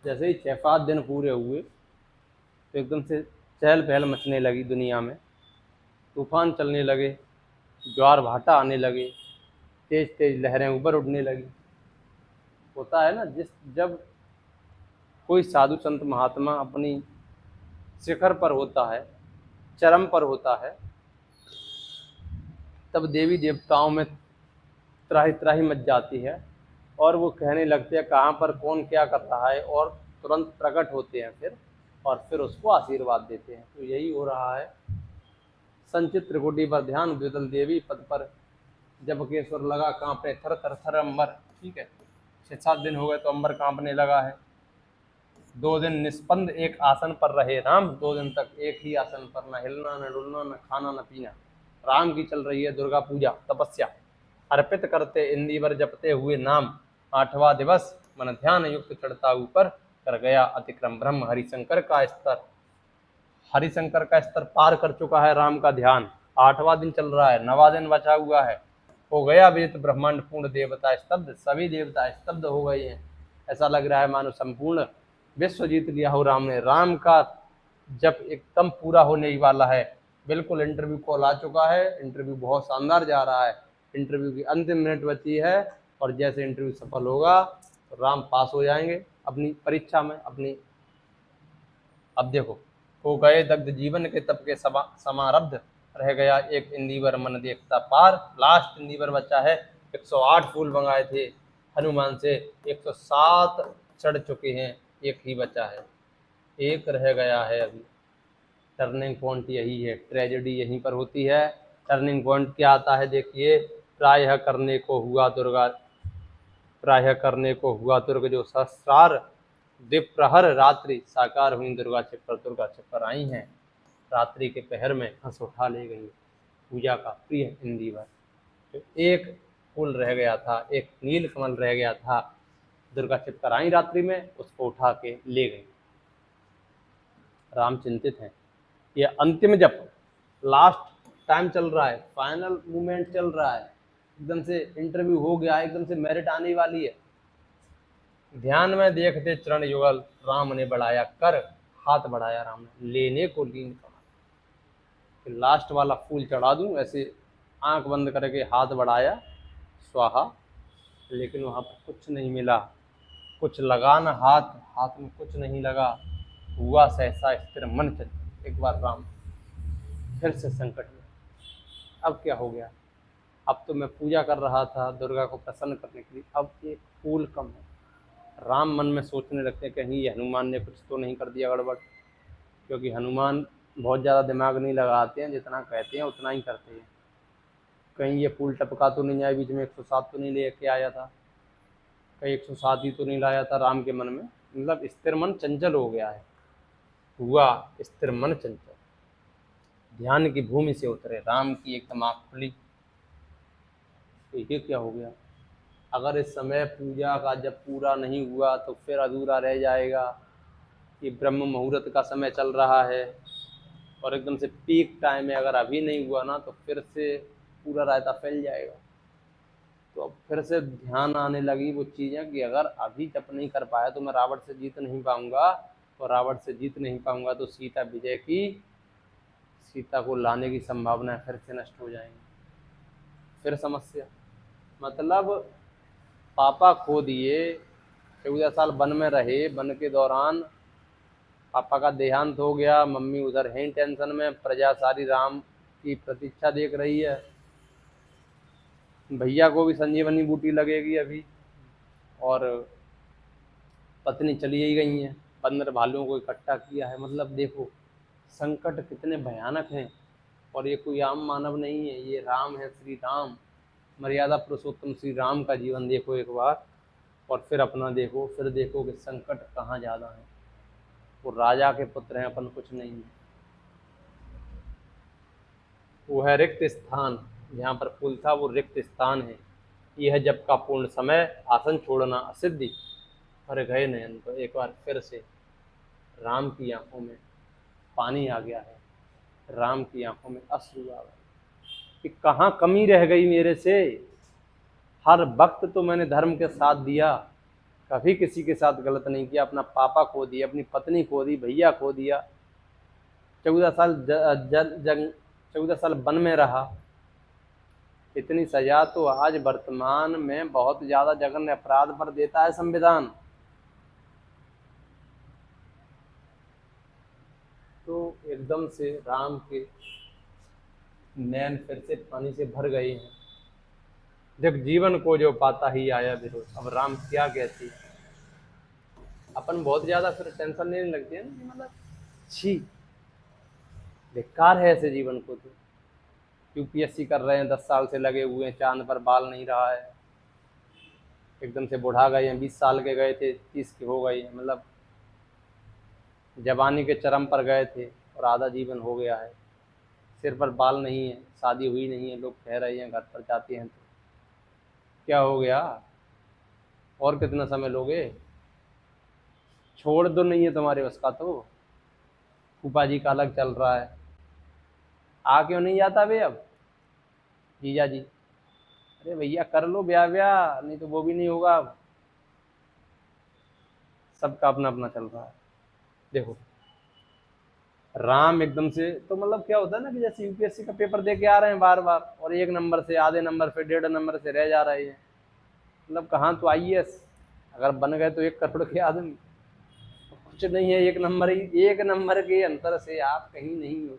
जैसे ही 6-7 दिन पूरे हुए तो एकदम से चहल पहल मचने लगी दुनिया में, तूफान चलने लगे, ज्वार भाटा आने लगे, तेज तेज लहरें ऊपर उठने लगी। होता है ना, जब कोई साधु संत महात्मा अपनी शिखर पर होता है, चरम पर होता है, तब देवी देवताओं में त्राही त्राही मच जाती है और वो कहने लगते हैं कहाँ पर कौन क्या कर रहा है, और तुरंत प्रकट होते हैं फिर, और फिर उसको आशीर्वाद देते हैं। तो यही हो रहा है। संचित त्रिकुटी पर ध्यान, द्विदल देवी पद पर जब केश्वर लगा कांपे थर थर थर अंबर। ठीक है, 6-7 दिन हो गए तो अंबर कांपने लगा है। 2 दिन निष्पंद एक आसन पर रहे राम, 2 दिन तक एक ही आसन पर, न हिलना न डुलना न खाना न पीना। राम की चल रही है दुर्गा पूजा तपस्या, अर्पित करते इंदिवर जपते हुए नाम। 8वां दिवस मन ध्यान युक्त चढ़ता ऊपर, कर गया अतिक्रम ब्रह्म हरिशंकर का स्तर। हरिशंकर का स्तर पार कर चुका है राम का ध्यान। 8वां दिन चल रहा है, 9वां दिन बचा हुआ है। हो गया वेद ब्रह्मांड पूर्ण, देवता स्तब्ध, सभी देवता स्तब्ध हो गए हैं। ऐसा लग रहा है मानो संपूर्ण विश्व जीत लिया हो राम ने। राम का जब एकदम पूरा होने ही वाला है, बिल्कुल इंटरव्यू कॉल आ चुका है, इंटरव्यू बहुत शानदार जा रहा है, इंटरव्यू की अंतिम मिनट बची है, और जैसे इंटरव्यू सफल होगा तो राम पास हो जाएंगे अपनी परीक्षा में अपनी। अब देखो हो गए दग्ध जीवन के तप के समारब्ध, रह गया एक इंदिवर मन देखता पार। लास्ट इंदिवर बचा है। 108 फूल मंगाए थे हनुमान से, 107 चढ़ चुके हैं, एक ही बचा है, एक रह गया है अभी। टर्निंग पॉइंट यही है, ट्रेजेडी यहीं पर होती है। टर्निंग पॉइंट क्या आता है देखिए, प्रायः करने को हुआ दुर्गा, प्रायः करने को हुआ दुर्ग जो सहस्रार, द्विप्रहर रात्रि साकार हुई दुर्गा छिपर आई हैं, रात्रि के पहर में हंस उठा ले गई पूजा का प्रिय इंदिवर। तो एक फूल रह गया था, एक नील कमल रह गया था, दुर्गा छिपकर आई रात्रि में, उसको उठा के ले गई। राम चिंतित हैं, ये अंतिम जप, लास्ट टाइम चल रहा है, फाइनल मूवमेंट चल रहा है, एकदम से इंटरव्यू हो गया, एकदम से मेरिट आने वाली है। ध्यान में देखते चरण युगल, राम ने बढ़ाया कर, हाथ बढ़ाया राम ने, लेने को लीन कहा, लास्ट वाला फूल चढ़ा दूं, ऐसे आंख बंद करके हाथ बढ़ाया, स्वाहा, लेकिन वहां पर कुछ नहीं मिला, कुछ लगा ना हाथ, हाथ में कुछ नहीं लगा, हुआ सहसा स्थिर मन चंचल। एक बार राम फिर से संकट में, अब क्या हो गया, अब तो मैं पूजा कर रहा था दुर्गा को प्रसन्न करने के लिए, अब एक फूल कम है। राम मन में सोचने लगते हैं कहीं ये हनुमान ने कुछ तो नहीं कर दिया गड़बड़, क्योंकि हनुमान बहुत ज़्यादा दिमाग नहीं लगाते हैं, जितना कहते हैं उतना ही करते हैं। कहीं ये फूल टपका तो नहीं आया बीच में, 107 तो नहीं लेके आया था, कहीं 107 ही तो नहीं लाया था राम के मन में, मतलब स्थिर मन चंचल हो गया है, हुआ स्थिर मन चंचल। ध्यान की भूमि से उतरे, राम की एकदम आँख खुली, तो ये क्या हो गया, अगर इस समय पूजा का जब पूरा नहीं हुआ तो फिर अधूरा रह जाएगा। ये ब्रह्म मुहूर्त का समय चल रहा है और एकदम से पीक टाइम है, अगर अभी नहीं हुआ ना तो फिर से पूरा रायता फैल जाएगा। तो अब फिर से ध्यान आने लगी वो चीज़ें कि अगर अभी जप नहीं कर पाया तो मैं रावण से जीत नहीं पाऊंगा, और रावण से जीत नहीं पाऊंगा तो सीता विजय की, सीता को लाने की संभावना फिर से नष्ट हो जाएंगी, फिर समस्या। मतलब पापा खो दिए, 14 साल वन में रहे, वन के दौरान पापा का देहांत हो गया, मम्मी उधर हैं टेंशन में, प्रजा सारी राम की प्रतीक्षा देख रही है, भैया को भी संजीवनी बूटी लगेगी अभी, और पत्नी चली ही गई हैं, 15 भालुओं को इकट्ठा किया है। मतलब देखो संकट कितने भयानक हैं, और ये कोई आम मानव नहीं है, ये राम है, श्री राम, मर्यादा पुरुषोत्तम श्री राम का जीवन देखो एक बार, और फिर अपना देखो, फिर देखो कि संकट कहाँ ज़्यादा है। वो राजा के पुत्र हैं, अपन कुछ नहीं है। वो है रिक्त स्थान, जहाँ पर फूल था वो रिक्त स्थान है। यह जब का पूर्ण समय, आसन छोड़ना असिद्धि, पर गए नयन। तो एक बार फिर से राम की आंखों में पानी आ गया है, राम की आंखों में अश्रु आ गए कि कहाँ कमी रह गई मेरे से। हर वक्त तो मैंने धर्म के साथ दिया, कभी किसी के साथ गलत नहीं किया, अपना पापा खो दिया, अपनी पत्नी खो दी, भैया खो दिया, 14 साल 14 साल वन में रहा, इतनी सजा तो आज वर्तमान में बहुत ज़्यादा जघन्य अपराध पर देता है संविधान। तो एकदम से राम के नैन फिर से पानी से भर गए हैं। जब जीवन को जो पाता ही आया विरोध, अब राम क्या कहती, अपन बहुत ज़्यादा फिर टेंशन लेने लगते हैं ना, मतलब छी बेकार है ऐसे जीवन को। तो यूपीएससी कर रहे हैं, 10 साल से लगे हुए हैं, चांद पर बाल नहीं रहा है, एकदम से बुढ़ा गए हैं, 20 साल के गए थे 30 के हो गए हैं, मतलब जवानी के चरम पर गए थे और आधा जीवन हो गया है, सिर पर बाल नहीं है, शादी हुई नहीं है, लोग कह रहे हैं घर पर जाते हैं, तो क्या हो गया, और कितना समय लोगे, छोड़ दो, नहीं है तुम्हारे बस का। तो फूफा जी का अलग चल रहा है, आ क्यों नहीं जाता बे अब जीजा जी, अरे भैया कर लो ब्याह ब्याह, नहीं तो वो भी नहीं होगा अब। सबका अपना अपना चल रहा है। देखो राम एकदम से, तो मतलब क्या होता है ना कि जैसे यूपीएससी का पेपर दे के आ रहे हैं बार बार, और 1 नंबर से, आधे नंबर फिर 1.5 नंबर से रह जा रहे हैं, मतलब कहाँ तो आईएएस, अगर बन गए तो 1 करोड़ के आदमी, कुछ कुछ नहीं है, एक नंबर के अंतर से आप कहीं नहीं हो।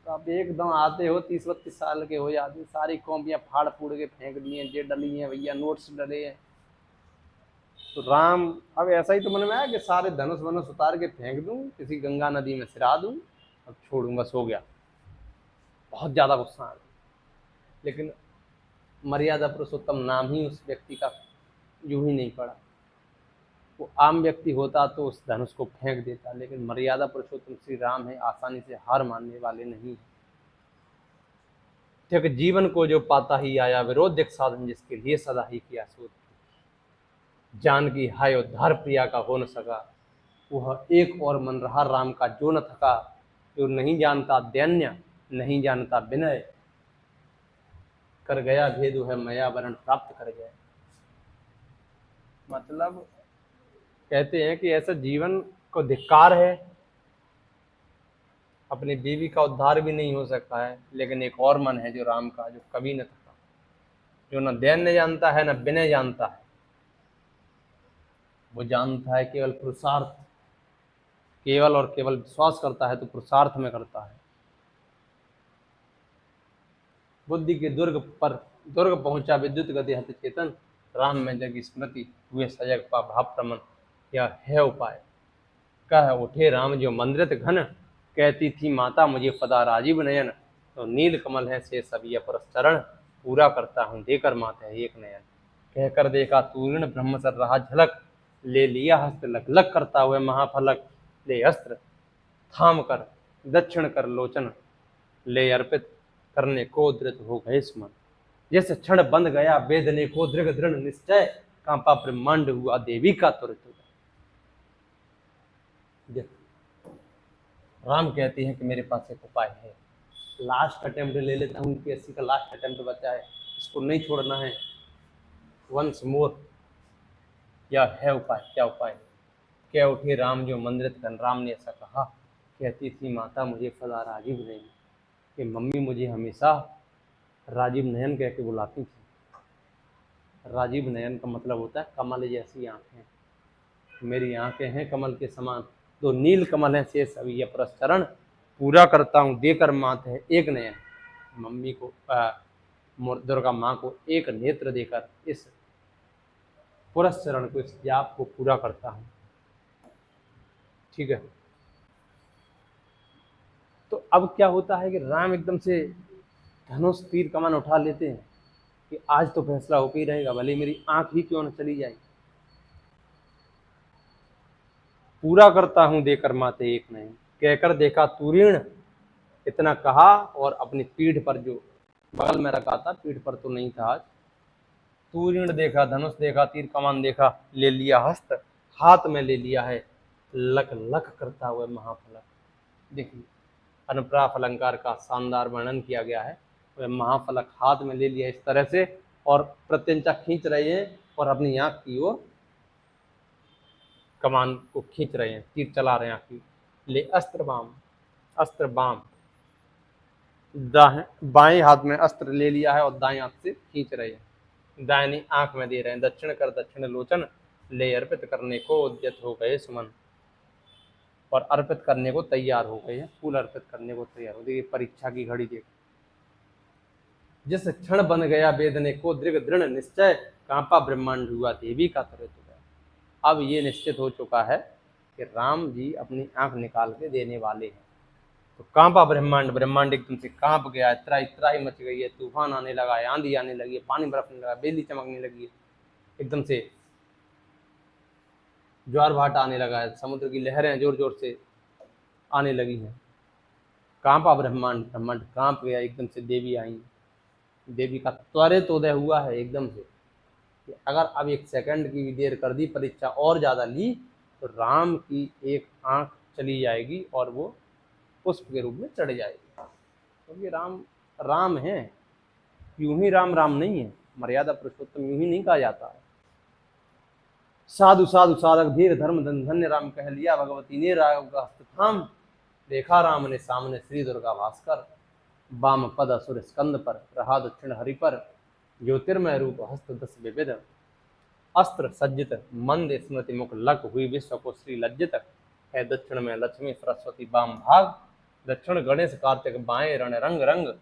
तो आप एकदम आते हो 30-32 साल के हो जाते, सारी कॉपियां फाड़ फूड़ के फेंक दी हैं, जे डली हैं भैया, नोट्स डले हैं। तो राम अब ऐसा ही तो मन में आया कि सारे धनुष वनुष उतार के फेंक दूं, किसी गंगा नदी में सिरा दूं, अब छोड़ूं, बस हो गया। बहुत ज्यादा गुस्सा आ गया। लेकिन मर्यादा पुरुषोत्तम नाम ही उस व्यक्ति का यूं ही नहीं पड़ा। वो आम व्यक्ति होता तो उस धनुष को फेंक देता, लेकिन मर्यादा पुरुषोत्तम श्री राम है, आसानी से हार मानने वाले नहीं है। क्योंकि जीवन को जो पाता ही आया, विरोध साधन जिसके लिए सदा ही किया सोच, जान की हाय उद्धार प्रिया का हो न सका, वह एक और मन रहा राम का जो न थका। जो नहीं जानता दैन्य, नहीं जानता विनय, कर गया भेद है मया वरण प्राप्त कर गया। मतलब कहते हैं कि ऐसा जीवन को धिक्कार है, अपनी बीवी का उद्धार भी नहीं हो सकता है, लेकिन एक और मन है जो राम का, जो कभी न थका, जो न दैन्य जानता है न विनय जानता है। वो जानता है केवल पुरुषार्थ, केवल और केवल विश्वास करता है तो पुरुषार्थ में करता है। बुद्धि के दुर्ग पहुंचा विद्युत गति हत चेतन, राम में जगी स्मृति हुए सजग पा भाव प्रमन, यह है उपाय। कह उठे राम जो मंद्रित घन, कहती थी माता मुझे पदा राजीव नयन, तो नील कमल है से सभी अपरस चरण, पूरा करता हूँ देकर माथे एक नयन। कहकर देखा तूर्ण ब्रह्मसर रहा झलक, ले लिया हस्त लक लक करता हुए महाफलक, ले अस्त्र थाम कर दक्षिण कर लोचन, ले अर्पित करने को धृत हो गए स्मन। जैसे क्षण बंध गया वेदने को दृढ़ दृढ़ निश्चय, कांपा ब्रह्मांड हुआ देवी का तुरंत। राम कहते हैं कि मेरे पास एक उपाय है, लास्ट अटेम्प्ट ले लेता हूँ, यूपीएससी का लास्ट अटेम्प्ट बचा है, इसको नहीं छोड़ना है, वंस मोर। यह है उपाय। क्या उपाय? क्या उठे राम जो मंद्रित घन, राम ने ऐसा कहा। कहती थी माता मुझे सदा राजीव नयन, कि मम्मी मुझे हमेशा राजीव नयन कह के बुलाती थी। राजीव नयन का मतलब होता है कमल जैसी आंखें। मेरी आंखें हैं कमल के समान, तो नील कमल है से सभी अपरस चरण, पूरा करता हूँ देकर मात है एक नयन। मम्मी को दुर्गा माँ को एक नेत्र देकर इस पुरस चरण को, इस जाप को पूरा करता हूँ। ठीक है। तो अब क्या होता है कि राम एकदम से धनुष तीर कमान उठा लेते हैं कि आज तो फैसला होकर ही रहेगा, भले मेरी आंख ही क्यों न चली जाए, पूरा करता हूं देकर माते एक नयन। कहकर देखा तूरीण, इतना कहा और अपनी पीठ पर, जो बगल में रखा था, पीठ पर तो नहीं था आज, तूरीण देखा, धनुष देखा, तीर कमान देखा, ले लिया हस्त, हाथ में ले लिया है, लक लक करता हुआ महाफलक। देखिए अनुप्रास अलंकार का शानदार वर्णन किया गया है। वह महाफलक हाथ में ले लिया इस तरह से, और प्रत्यंचा खींच रहे हैं और अपनी आंख की ओर कमान को खींच रहे हैं, तीर चला रहे हैं आंख की। ले अस्त्र बाम, बाएं हाथ में अस्त्र ले लिया है और दाएं हाथ से खींच रहे हैं, दाहिनी आंख में दे रहे हैं। दक्षिण कर दक्षिण लोचन, ले अर्पित करने को उद्यत हो गए सुमन, और अर्पित करने को तैयार हो गए हैं, फूल अर्पित करने को तैयार हो। देखिए परीक्षा की घड़ी देख, जिस क्षण बन गया वेदने को दृढ़ दृढ़ निश्चय, कांपा ब्रह्मांड हुआ देवी का त्वरित उदय। अब ये निश्चित हो चुका है कि राम जी अपनी आंख निकाल के देने वाले हैं। तो कांपा ब्रह्मांड, ब्रह्मांड एकदम से कांप गया, इतराई मच गई है, तूफान आने लगा है, आंधी आने लगी है, पानी बरसने लगा, बिजली चमकने लगी है, एकदम से ज्वार भाटा आने लगा है, समुद्र की लहरें जोर जोर से आने लगी हैं। कांपा ब्रह्मांड, ब्रह्मांड कांप गया, एकदम से देवी आई, देवी का त्वरित उदय हुआ है एकदम से। कि अगर अब एक सेकंड की भी देर कर दी, परीक्षा और ज़्यादा ली, तो राम की एक आंख चली जाएगी और वो पुष्प के रूप में चढ़ जाएगी। क्योंकि राम राम है, यूं ही राम राम नहीं है, मर्यादा पुरुषोत्तम यूं ही नहीं कहा जाता है। साधु साधु साधक धीर धर्म धन्य राम कह लिया, भगवती ने राघव का हस्त थाम, देखा राम ने सामने श्री दुर्गा भास्कर, वाम पद असुर स्कंद पर, रहा दक्षिण हरि पर, ज्योतिर्मय रूप हस्त दस विविध, अस्त्र सज्जित मंद स्मृति मुख लक हुई विश्व को श्री लज्जित, है दक्षिण में लक्ष्मी सरस्वती वाम भाग, दक्षिण गणेश कार्तिक बाएं रण रंग रंग,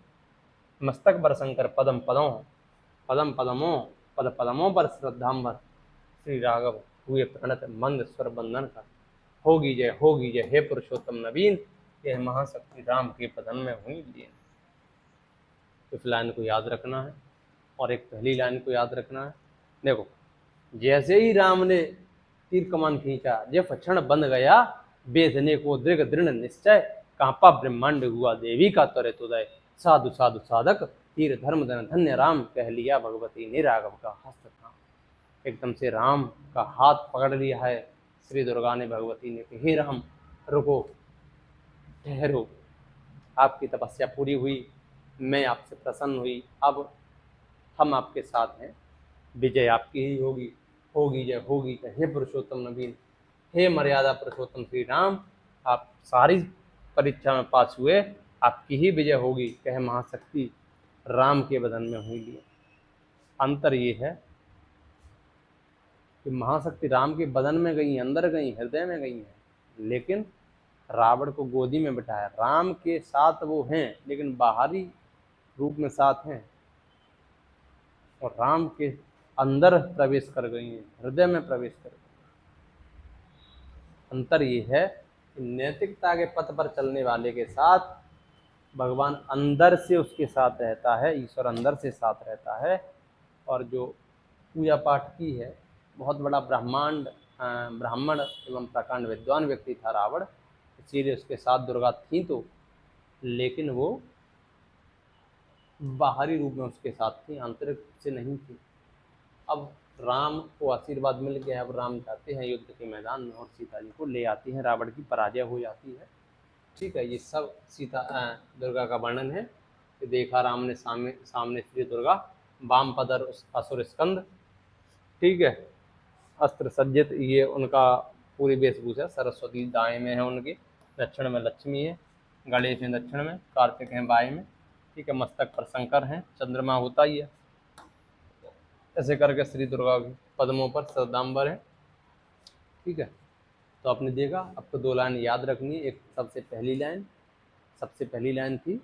मस्तक पर शंकर पदम पदों, पदम पदमों पद पदमों पर श्रद्धांबर, श्री राघव हुए प्रणत मंद स्वर बंधन कर, होगी जय हे पुरुषोत्तम नवीन, यह महाशक्ति राम के पदन में हुई लीन। इस लाइन को याद रखना है और एक पहली लाइन को याद रखना है। देखो, जैसे ही राम ने तीर कमान खींचा, जब क्षण बन गया बेधने को दृढ़ दृढ़ निश्चय, कांपा ब्रह्मांड हुआ देवी का त्वरित उदय, साधु साधु साधक तीर धर्म धन धन्य राम, कह लिया भगवती ने राघव का हस्त थाम। एकदम से राम का हाथ पकड़ लिया है श्री दुर्गा ने, भगवती ने कि हे राम रुको, ठहरो, आपकी तपस्या पूरी हुई, मैं आपसे प्रसन्न हुई, अब हम आपके साथ हैं, विजय आपकी ही होगी, होगी जय हे पुरुषोत्तम नवीन, हे मर्यादा पुरुषोत्तम श्री राम, आप सारी परीक्षा में पास हुए, आपकी ही विजय होगी, कह महाशक्ति राम के बदन में हुई लिए। अंतर ये है कि महाशक्ति राम के बदन में गई, अंदर गई, हृदय में गई है, लेकिन रावण को गोदी में बिठाया। राम के साथ वो हैं लेकिन बाहरी रूप में साथ हैं, और राम के अंदर प्रवेश कर गई हैं, हृदय में प्रवेश कर गई। अंतर ये है कि नैतिकता के पथ पर चलने वाले के साथ भगवान अंदर से उसके साथ रहता है, ईश्वर अंदर से साथ रहता है। और जो पूजा पाठ की है, बहुत बड़ा ब्राह्मण एवं प्रकांड विद्वान व्यक्ति था रावण, इसीलिए उसके साथ दुर्गा थी तो, लेकिन वो बाहरी रूप में उसके साथ थी, आंतरिक से नहीं थी। अब राम को आशीर्वाद मिल गया, अब राम जाते हैं युद्ध के मैदान में और सीता जी को ले आती हैं, रावण की पराजय हो जाती है। ठीक है, ये सब दुर्गा का वर्णन है कि देखा राम ने सामने श्री दुर्गा, वाम पदर असुर स्कंद, ठीक है, अस्त्र सज्जित, ये उनका पूरी वेशभूषा, सरस्वती दाएं में है उनके, दक्षिण में लक्ष्मी है, गणेश हैं दक्षिण में, कार्तिक हैं बाएं में, ठीक है, मस्तक पर शंकर हैं, चंद्रमा होता ही है, ऐसे करके श्री दुर्गा के पद्मों पर श्रद्धांबर है। ठीक है, तो आपने देखा, आपको दो लाइन याद रखनी है। एक सबसे पहली लाइन थी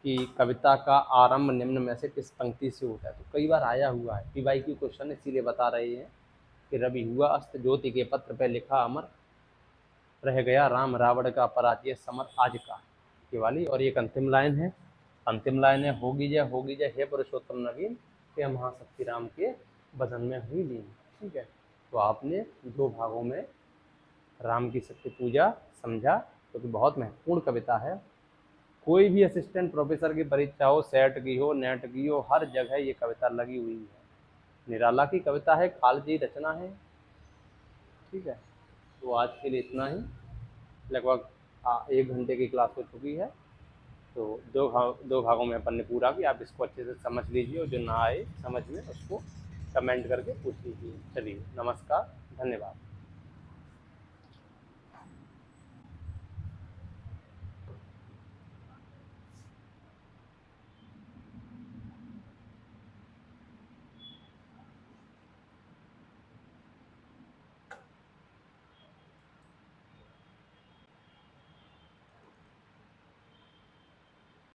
कि कविता का आरंभ निम्न में से किस पंक्ति से होता है, तो कई बार आया हुआ है, पीवाई की क्वेश्चन इसीलिए बता रहे हैं कि रवि हुआ अस्त ज्योति के पत्र पे लिखा अमर, रह गया राम रावण का पराजय समर आज का, ये वाली। और एक अंतिम लाइन है, होगी जय हे पुरुषोत्तम नवीन, के महाशक्ति राम के बदन में हुई लीन। ठीक है, तो आपने दो भागों में राम की शक्ति पूजा समझा, क्योंकि तो बहुत महत्वपूर्ण कविता है। कोई भी असिस्टेंट प्रोफेसर की परीक्षा हो, सेट की हो, नेट की हो, हर जगह ये कविता लगी हुई है। निराला की कविता है, खालसी रचना है। ठीक है, तो आज के लिए इतना ही, लगभग 1 घंटे की क्लास हो चुकी है, तो दो भागों में अपन ने पूरा किया। आप इसको अच्छे से समझ लीजिए और जो ना आए समझ में उसको कमेंट करके पूछ लीजिए। चलिए, नमस्कार, धन्यवाद।